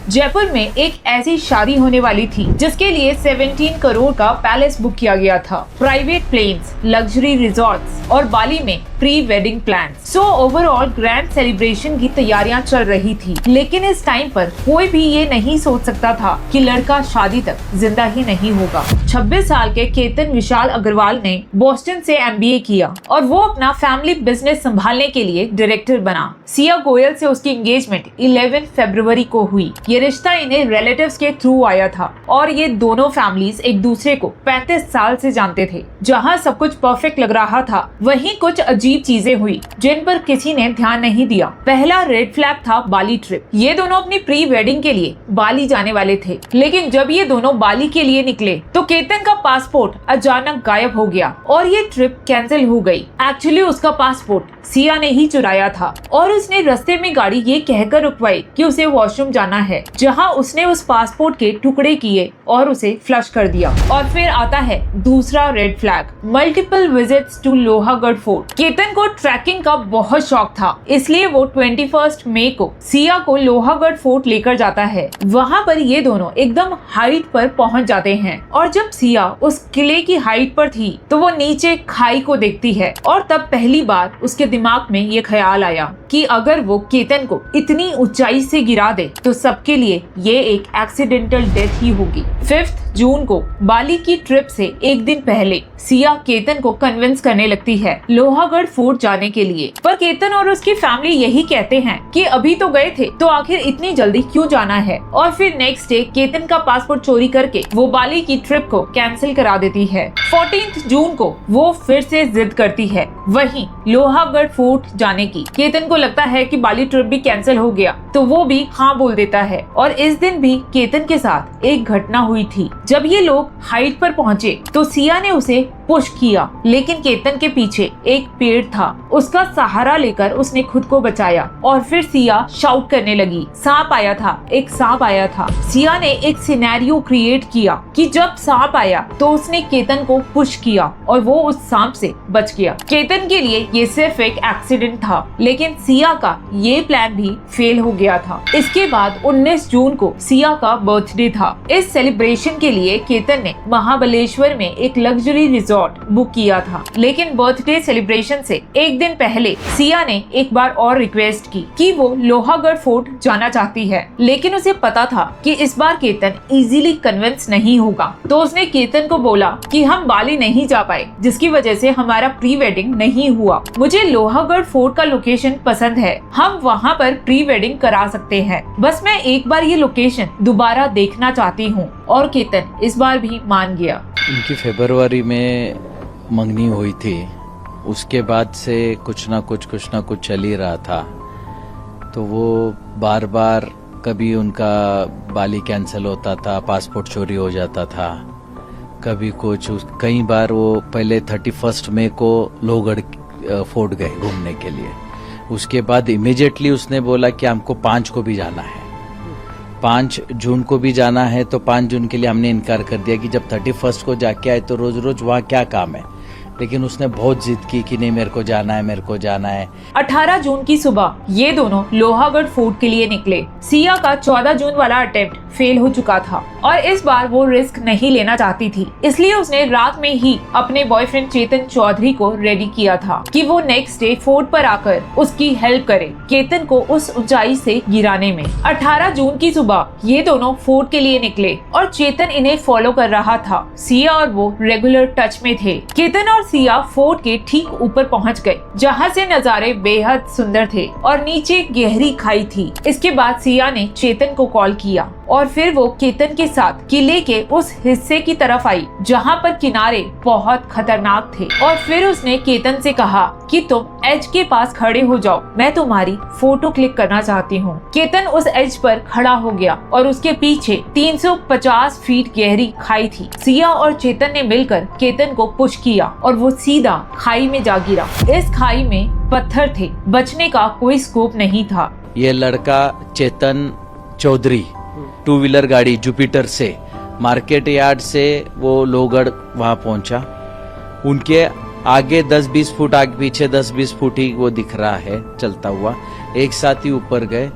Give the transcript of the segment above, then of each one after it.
जयपुर में एक ऐसी शादी होने वाली थी जिसके लिए 17 करोड़ का पैलेस बुक किया गया था, प्राइवेट प्लेन्स, लग्जरी रिजॉर्ट्स और बाली में pre wedding plan. So overall grand celebration की तैयारियां चल रही थी, लेकिन इस टाइम पर कोई भी ये नहीं सोच सकता था कि लड़का शादी तक जिंदा ही नहीं होगा। 26 साल के केतन विशाल अग्रवाल ने बोस्टन से MBA किया और वो अपना फैमिली बिजनेस संभालने के लिए डायरेक्टर बना। सिया गोयल से उसकी एंगेजमेंट 11 फरवरी को हुई। ये रिश्ता इन्हें रिलेटिव्स के थ्रू आया था और ये दोनों फैमिलीज एक दूसरे को 35 साल से जानते थे। जहाँ सब कुछ परफेक्ट लग रहा था, वहीं कुछ अजीब चीजें हुई जिन पर किसी ने ध्यान नहीं दिया। पहला रेड फ्लैग था बाली ट्रिप। ये दोनों अपनी प्री वेडिंग के लिए बाली जाने वाले थे, लेकिन जब ये दोनों बाली के लिए निकले तो केतन का पासपोर्ट अचानक गायब हो गया और ये ट्रिप कैंसिल हो गई। एक्चुअली उसका पासपोर्ट सिया ने ही चुराया था और उसने रास्ते में गाड़ी ये कहकर रुकवाई कि उसे वॉशरूम जाना है, जहां उसने उस पासपोर्ट के टुकड़े किए और उसे फ्लश कर दिया। और फिर आता है दूसरा red flag, multiple visits to Lohagarh fort. Ketan को ट्रैकिंग का बहुत शौक था, इसलिए वो 21 मई को सिया को लोहागढ़ फोर्ट लेकर जाता है। वहाँ पर ये दोनों एकदम हाइट पर पहुँच जाते हैं और जब सिया उस किले की हाइट पर थी तो वो नीचे खाई को देखती है और तब पहली बार उसके दिमाग में ये ख्याल आया कि अगर वो केतन को इतनी ऊंचाई से गिरा दे तो सबके लिए ये एक एक्सीडेंटल डेथ ही होगी। 5 जून को बाली की ट्रिप से एक दिन पहले सिया केतन को कन्विंस करने लगती है लोहागढ़ फोर्ट जाने के लिए, पर केतन और उसकी फैमिली यही कहते हैं कि अभी तो गए थे तो आखिर इतनी जल्दी क्यों जाना है। और फिर नेक्स्ट डे केतन का पासपोर्ट चोरी करके वो बाली की ट्रिप को कैंसिल करा देती है। 14 जून को वो फिर से जिद करती है वहीं लोहागढ़ फोर्ट जाने की। केतन को लगता है कि बाली ट्रिप भी कैंसिल हो गया तो वो भी हाँ बोल देता है। और इस दिन भी केतन के साथ एक घटना हुई थी। जब ये लोग हाइट पर पहुँचे तो सिया ने उसे पुश किया, लेकिन केतन के पीछे एक पेड़ था, उसका सहारा लेकर उसने खुद को बचाया। और फिर सिया शाउट करने लगी, सांप आया था, एक सांप आया था। सिया ने एक सिनेरियो क्रिएट किया कि जब सांप आया तो उसने केतन को पुश किया और वो उस सांप से बच गया। केतन के लिए ये सिर्फ एक एक्सीडेंट था, लेकिन सिया का ये प्लान भी फेल हो गया था। इसके बाद 19 जून को सिया का बर्थडे था। इस सेलिब्रेशन के लिए केतन ने महाबलेश्वर में एक लग्जरी रिजॉर्ट बुक किया था, लेकिन बर्थडे सेलिब्रेशन से एक दिन पहले सिया ने एक बार और रिक्वेस्ट की कि वो लोहागढ़ फोर्ट जाना चाहती है, लेकिन उसे पता था कि इस बार केतन इजीली कन्विंस नहीं होगा। तो उसने केतन को बोला कि हम बाली नहीं जा पाए, जिसकी वजह से हमारा प्री वेडिंग नहीं हुआ। मुझे लोहागढ़ फोर्ट का लोकेशन पसंद है, हम वहाँ पर प्री वेडिंग करा सकते हैं, बस मैं एक बार ये लोकेशन दोबारा देखना चाहती हूँ। और केतन इस बार भी मान गया। इनकी फरवरी में मंगनी हुई थी, उसके बाद से कुछ ना कुछ चल ही रहा था। तो वो बार बार कभी उनका बाली कैंसिल होता था, पासपोर्ट चोरी हो जाता था, कभी कुछ। कई बार वो पहले 31 मई को लोहगढ़ फोर्ट गए घूमने के लिए। उसके बाद इमीडिएटली उसने बोला कि हमको 5 को भी जाना है, 5 जून को भी जाना है। तो 5 जून के लिए हमने इनकार कर दिया कि जब 31 को जाके आए तो रोज रोज वहाँ क्या काम है। लेकिन उसने बहुत जिद की कि नहीं, मेरे को जाना है, मेरे को जाना है। 18 जून की सुबह ये दोनों लोहागढ़ फोर्ट के लिए निकले। सिया का 14 जून वाला अटेम्प्ट फेल हो चुका था और इस बार वो रिस्क नहीं लेना चाहती थी, इसलिए उसने रात में ही अपने बॉयफ्रेंड चेतन चौधरी को रेडी किया था कि वो नेक्स्ट डे फोर्ट पर आकर उसकी हेल्प करे केतन को उस ऊंचाई से गिराने में। 18 जून की सुबह ये दोनों फोर्ट के लिए निकले और चेतन इन्हें फॉलो कर रहा था। सिया और वो रेगुलर टच में थे। केतन और सिया फोर्ट के ठीक ऊपर पहुंच गए, जहां से नजारे बेहद सुंदर थे और नीचे गहरी खाई थी। इसके बाद सिया ने चेतन को कॉल किया और फिर वो केतन के साथ किले के उस हिस्से की तरफ आई जहां पर किनारे बहुत खतरनाक थे। और फिर उसने केतन से कहा कि तुम एज के पास खड़े हो जाओ, मैं तुम्हारी फोटो क्लिक करना चाहती हूँ। केतन उस एज पर खड़ा हो गया और उसके पीछे 350 फीट गहरी खाई थी। सिया और चेतन ने मिलकर केतन को पुश किया और वो सीधा खाई में जा गिरा। इस खाई में पत्थर थे, बचने का कोई स्कोप नहीं था। ये लड़का चेतन चौधरी 2 व्हीलर गाड़ी जुपिटर से मार्केट यार्ड से वो लोहगढ़ वहाँ पहुंचा। उनके आगे 10-20 फुट, आगे पीछे 10-20 फुट ही वो दिख रहा है चलता हुआ। एक साथ ही ऊपर गए।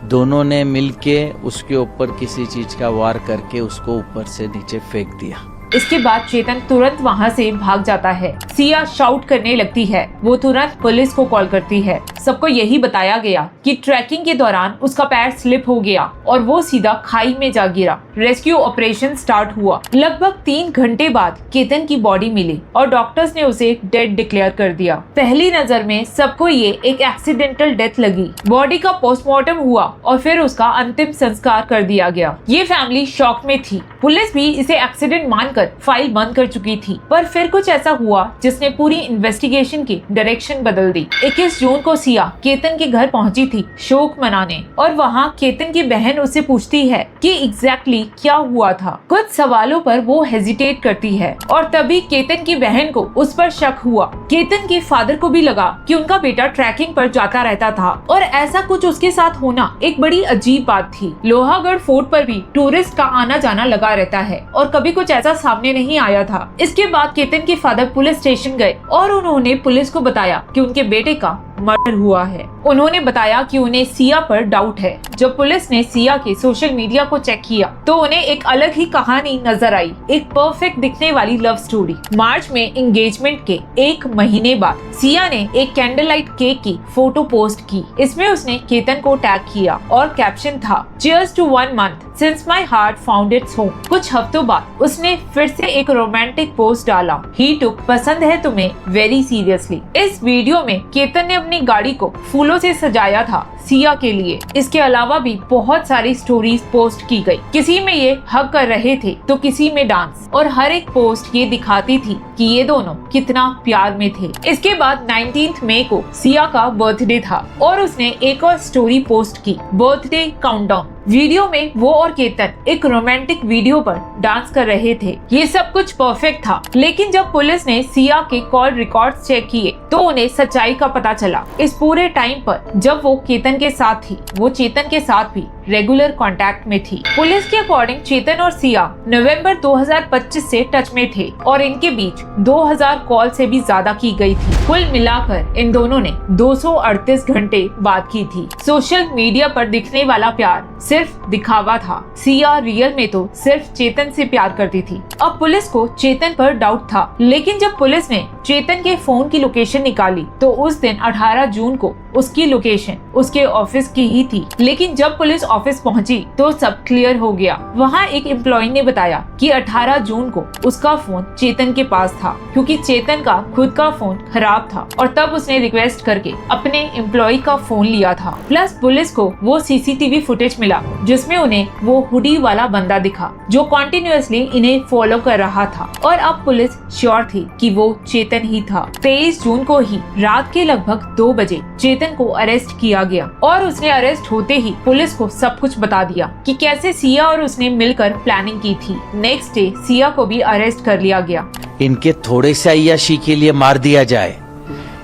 दोनों ने मिलके उसके ऊपर किसी चीज का वार करके उसको ऊपर से नीचे फेंक दिया। इसके बाद चेतन तुरंत वहाँ से भाग जाता है। सिया शाउट करने लगती है। वो तुरंत पुलिस को कॉल करती है। सबको यही बताया गया कि ट्रैकिंग के दौरान उसका पैर स्लिप हो गया और वो सीधा खाई में जा गिरा। रेस्क्यू ऑपरेशन स्टार्ट हुआ। लगभग 3 घंटे बाद केतन की बॉडी मिली और डॉक्टर्स ने उसे डेड डिक्लेयर कर दिया। पहली नजर में सबको ये एक एक्सीडेंटल डेथ लगी। बॉडी का पोस्टमार्टम हुआ और फिर उसका अंतिम संस्कार कर दिया गया। ये फैमिली शॉक में थी। पुलिस भी इसे एक्सीडेंट मानकर फाइल बंद कर चुकी थी, पर फिर कुछ ऐसा हुआ जिसने पूरी इन्वेस्टिगेशन की डायरेक्शन बदल दी। 21 जून को सिया केतन के घर पहुंची थी शोक मनाने, और वहां केतन की बहन उससे पूछती है कि एग्जैक्टली क्या हुआ था। कुछ सवालों पर वो हेजिटेट करती है और तभी केतन की बहन को उस पर शक हुआ। केतन के फादर को भी लगा कि उनका बेटा ट्रैकिंग पर जाता रहता था और ऐसा कुछ उसके साथ होना एक बड़ी अजीब बात थी। लोहागढ़ फोर्ट पर भी टूरिस्ट का आना जाना लगा रहता है और कभी कुछ ऐसा सामने नहीं आया था। इसके बाद केतन के फादर पुलिस स्टेशन गए और उन्होंने पुलिस को बताया कि उनके बेटे का मर्डर हुआ है। उन्होंने बताया कि उन्हें सिया पर डाउट है। जब पुलिस ने सिया के सोशल मीडिया को चेक किया तो उन्हें एक अलग ही कहानी नजर आई, एक परफेक्ट दिखने वाली लव स्टोरी। मार्च में एंगेजमेंट के 1 महीने बाद सिया ने एक कैंडल लाइट केक की फोटो पोस्ट की। इसमें उसने केतन को टैग किया और कैप्शन था cheers to 1 month since my heart found its home. कुछ हफ्तों बाद उसने फिर से एक रोमांटिक पोस्ट डाला, ही टुक पसंद है तुम्हें वेरी सीरियसली। इस वीडियो में केतन ने अपनी गाड़ी को फूलों से सजाया था सिया के लिए। इसके अलावा भी बहुत सारी स्टोरीज पोस्ट की गई। किसी में ये हग कर रहे थे तो किसी में डांस, और हर एक पोस्ट ये दिखाती थी कि ये दोनों कितना प्यार में थे। इसके बाद 19 मई को सिया का बर्थडे था और उसने एक और स्टोरी पोस्ट की, बर्थडे काउंटडाउन। वीडियो में वो और केतन एक रोमांटिक वीडियो पर डांस कर रहे थे। ये सब कुछ परफेक्ट था, लेकिन जब पुलिस ने सिया के कॉल रिकॉर्ड्स चेक किए तो उन्हें सच्चाई का पता चला। इस पूरे टाइम पर जब वो केतन के साथ थी, वो चेतन के साथ भी रेगुलर कांटेक्ट में थी। पुलिस के अकॉर्डिंग चेतन और सिया नवंबर 2025 से टच में थे और इनके बीच 2000 कॉल से भी ज्यादा की गई थी। कुल मिलाकर इन दोनों ने 238 घंटे बात की थी। सोशल मीडिया पर दिखने वाला प्यार सिर्फ दिखावा था। सिया रियल में तो सिर्फ चेतन से प्यार करती थी। अब पुलिस को चेतन पर डाउट था, लेकिन जब पुलिस ने चेतन के फोन की लोकेशन निकाली तो उस दिन 18 जून को उसकी लोकेशन उसके ऑफिस की ही थी। लेकिन जब पुलिस ऑफिस पहुंची तो सब क्लियर हो गया। वहाँ एक एम्प्लॉय ने बताया कि 18 जून को उसका फोन चेतन के पास था, क्योंकि चेतन का खुद का फोन खराब था और तब उसने रिक्वेस्ट करके अपने एम्प्लॉय का फोन लिया था। प्लस पुलिस को वो सीसीटीवी फुटेज मिला जिसमें उन्हें वो हुडी वाला बंदा दिखा जो कॉन्टिन्यूअसली इन्हें फॉलो कर रहा था, और अब पुलिस श्योर थी कि वो चेतन ही था। 23 जून को ही रात के लगभग 2 बजे चेतन को अरेस्ट किया गया और उसने अरेस्ट होते ही पुलिस को सब कुछ बता दिया कि कैसे सिया और उसने मिलकर प्लानिंग की थी। नेक्स्ट डे सिया को भी अरेस्ट कर लिया गया। इनके थोड़े से अय्याशी के लिए मार दिया जाए,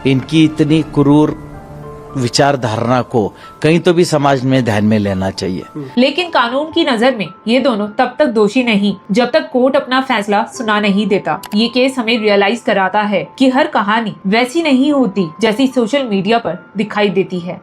इनकी इतनी क्रूर विचारधारणा को कहीं तो भी समाज में ध्यान में लेना चाहिए। लेकिन कानून की नजर में ये दोनों तब तक दोषी नहीं जब तक कोर्ट अपना फैसला सुना नहीं देता। ये केस हमें रियलाइज कराता है कि हर कहानी वैसी नहीं होती जैसी सोशल मीडिया पर दिखाई देती है।